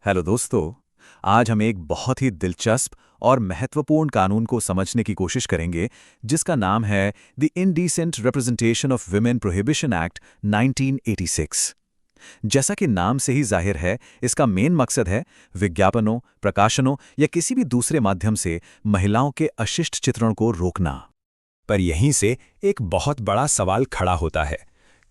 Hello दोस्तों। आज हम एक बहुत ही दिलचस्प और महत्वपूर्ण कानून को समझने की कोशिश करेंगे जिसका नाम है the Indecent Representation of Women Prohibition Act 1986। जैसा कि नाम से ही जाहिर है, इसका मेन मकसद है विज्ञापनों, प्रकाशनों या किसी भी दूसरे माध्यम से महिलाओं के अशिष्ट चित्रण को रोकना। पर यहीं से एक बहुत बड़ा सवाल खड़ा होता है।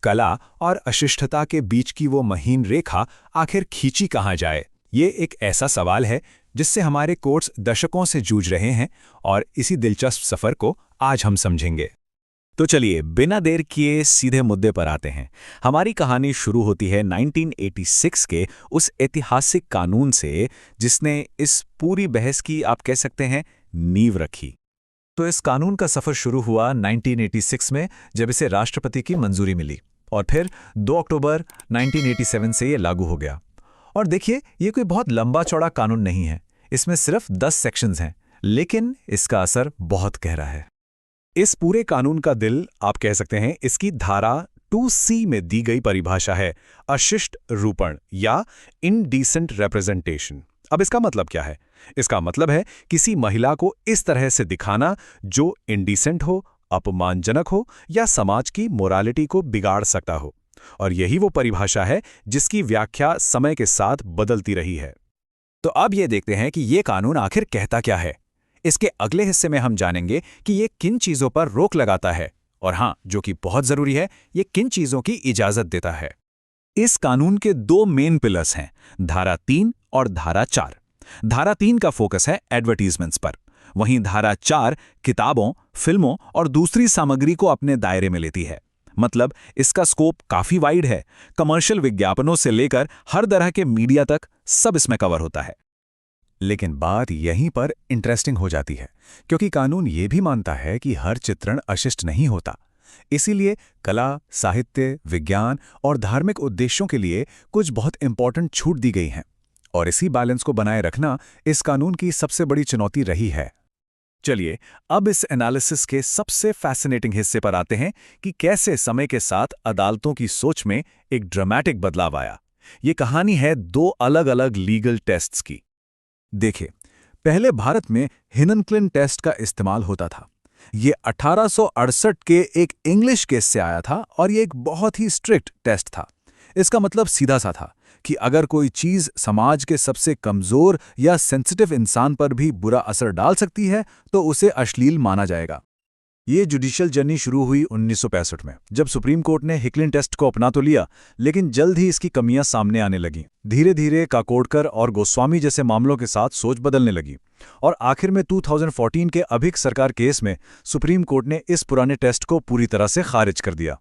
कला और अशिष्टता के बीच की वो महीन रेखा आखिर खींची कहाँ जाए? ये एक ऐसा सवाल है जिससे हमारे कोर्ट्स दशकों से जूझ रहे हैं और इसी दिलचस्प सफर को आज हम समझेंगे। तो चलिए बिना देर किए सीधे मुद्दे पर आते हैं। हमारी कहानी शुरू होती है 1986 के उस ऐतिहासिक कानून से जिसने इस पूरी बहस की, आप कह सकते हैं, नींव रखी। तो इस कानून का सफ़र शुरू हुआ 1986 में, जब इसे राष्ट्रपति की मंजूरी मिली और फिर 2 अक्टूबर 1987 से ये लागू हो गया। और देखिए, ये कोई बहुत लंबा चौड़ा कानून नहीं है, इसमें सिर्फ 10 सेक्शंस हैं, लेकिन इसका असर बहुत गहरा है। इस पूरे कानून का दिल, आप कह सकते हैं, इसकी धारा 2C में दी गई परिभाषा है, अशिष्ट रूपण या इनडिसेंट रिप्रेजेंटेशन। अब इसका मतलब क्या है? इसका मतलब है किसी महिला को इस तरह से दिखाना जो इंडिसेंट हो, अपमानजनक हो या समाज की मोरालिटी को बिगाड़ सकता हो। और यही वो परिभाषा है जिसकी व्याख्या समय के साथ बदलती रही है। तो अब ये देखते हैं कि ये कानून आखिर कहता क्या है। इसके अगले हिस्से में हम जानेंगे कि ये किन चीज़ों पर रोक लगाता है और हाँ, जो कि बहुत ज़रूरी है, ये किन चीज़ों की इजाज़त देता है। इस कानून के 2 मेन पिलर्स हैं, धारा 3 और धारा 4। धारा 3 का फोकस है एडवर्टीजमेंट्स पर, वहीं धारा 4 किताबों, फिल्मों और दूसरी सामग्री को अपने दायरे में लेती है। मतलब इसका स्कोप काफी वाइड है, कमर्शियल विज्ञापनों से लेकर हर तरह के मीडिया तक सब इसमें कवर होता है। लेकिन बात यहीं पर इंटरेस्टिंग हो जाती है, क्योंकि कानून ये भी मानता है कि हर चित्रण अशिष्ट नहीं होता। इसीलिए कला, साहित्य, विज्ञान और धार्मिक उद्देश्यों के लिए कुछ बहुत इंपॉर्टेंट छूट दी गई हैं। और इसी बैलेंस को बनाए रखना इस कानून की सबसे बड़ी चुनौती रही है। चलिए अब इस एनालिसिस के सबसे फैसिनेटिंग हिस्से पर आते हैं कि कैसे समय के साथ अदालतों की सोच में एक ड्रामेटिक बदलाव आया। ये कहानी है 2 अलग-अलग लीगल टेस्ट्स की। देखिए, पहले भारत में हिननक्लिन टेस्ट का इस्तेमाल होता था। ये 1868 के एक इंग्लिश केस से आया था और ये एक बहुत ही स्ट्रिक्ट टेस्ट था। इसका मतलब सीधा सा था कि अगर कोई चीज़ समाज के सबसे कमज़ोर या सेंसिटिव इंसान पर भी बुरा असर डाल सकती है तो उसे अश्लील माना जाएगा। ये जुडिशियल जर्नी शुरू हुई 1965 में, जब सुप्रीम कोर्ट ने हिकलिन टेस्ट को अपना तो लिया, लेकिन जल्द ही इसकी कमियां सामने आने लगीं। धीरे धीरे काकोडकर और गोस्वामी जैसे मामलों के साथ सोच बदलने लगी और आखिर में 2014 के अभिक सरकार केस में सुप्रीम कोर्ट ने इस पुराने टेस्ट को पूरी तरह से खारिज कर दिया।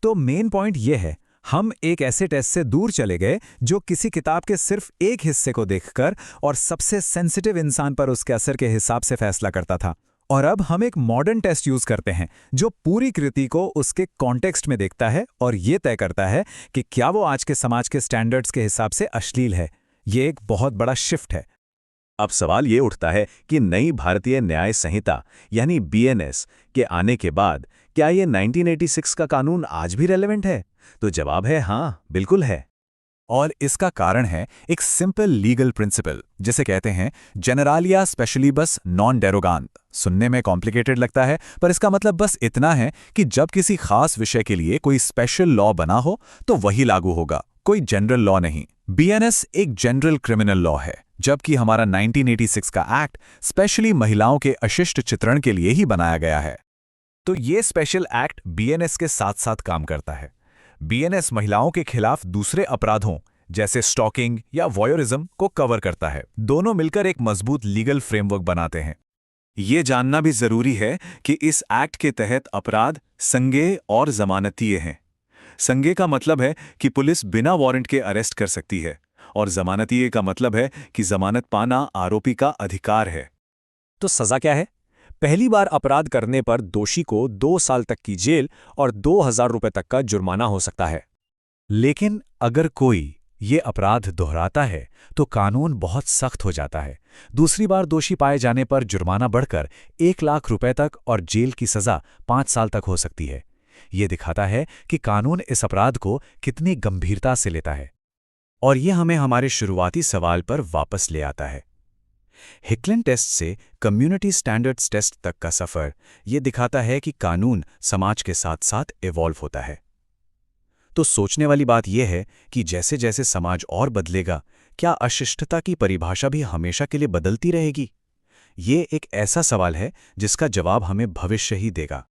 तो मेन पॉइंट ये है, हम एक ऐसे टेस्ट से दूर चले गए जो किसी किताब के सिर्फ एक हिस्से को देखकर और सबसे सेंसिटिव इंसान पर उसके असर के हिसाब से फैसला करता था। और अब हम एक मॉडर्न टेस्ट यूज करते हैं जो पूरी कृति को उसके कॉन्टेक्स्ट में देखता है और ये तय करता है कि क्या वो आज के समाज के स्टैंडर्ड्स के हिसाब से अश्लील है। ये एक बहुत बड़ा शिफ्ट है। अब सवाल ये उठता है कि नई भारतीय न्याय संहिता यानी BNS के आने के बाद क्या ये 1986 का कानून आज भी रेलेवेंट है? तो जवाब है हाँ, बिल्कुल है। और इसका कारण है एक सिंपल लीगल प्रिंसिपल, जिसे कहते हैं जनरालिया स्पेशलिबस नॉन डेरोगांत। सुनने में कॉम्प्लिकेटेड लगता है, पर इसका मतलब बस इतना है कि जब किसी खास विषय के लिए कोई स्पेशल लॉ बना हो तो वही लागू होगा, कोई जनरल लॉ नहीं। BNS एक जनरल क्रिमिनल लॉ है, जबकि हमारा 1986 का एक्ट स्पेशली महिलाओं के अशिष्ट चित्रण के लिए ही बनाया गया है। तो ये स्पेशल एक्ट BNS के साथ साथ काम करता है। BNS महिलाओं के खिलाफ दूसरे अपराधों जैसे स्टॉकिंग या वॉयरिज्म को कवर करता है। दोनों मिलकर एक मजबूत लीगल फ्रेमवर्क बनाते हैं। ये जानना भी जरूरी है कि इस एक्ट के तहत अपराध संज्ञेय और जमानतीय हैं। संज्ञेय का मतलब है कि पुलिस बिना वारंट के अरेस्ट कर सकती है और जमानतीय का मतलब है कि जमानत पाना आरोपी का अधिकार है। तो सजा क्या है? पहली बार अपराध करने पर दोषी को 2 साल तक की जेल और 2000 रुपए तक का जुर्माना हो सकता है। लेकिन अगर कोई ये अपराध दोहराता है तो कानून बहुत सख्त हो जाता है। दूसरी बार दोषी पाए जाने पर जुर्माना बढ़कर 1 लाख रुपए तक और जेल की सजा 5 साल तक हो सकती है। ये दिखाता है कि कानून इस अपराध को कितनी गंभीरता से लेता है। और ये हमें हमारे शुरुआती सवाल पर वापस ले आता है। हिकलिन टेस्ट से कम्युनिटी स्टैंडर्ड्स टेस्ट तक का सफ़र ये दिखाता है कि कानून समाज के साथ साथ इवॉल्व होता है। तो सोचने वाली बात यह है कि जैसे जैसे समाज और बदलेगा, क्या अशिष्टता की परिभाषा भी हमेशा के लिए बदलती रहेगी? ये एक ऐसा सवाल है जिसका जवाब हमें भविष्य ही देगा।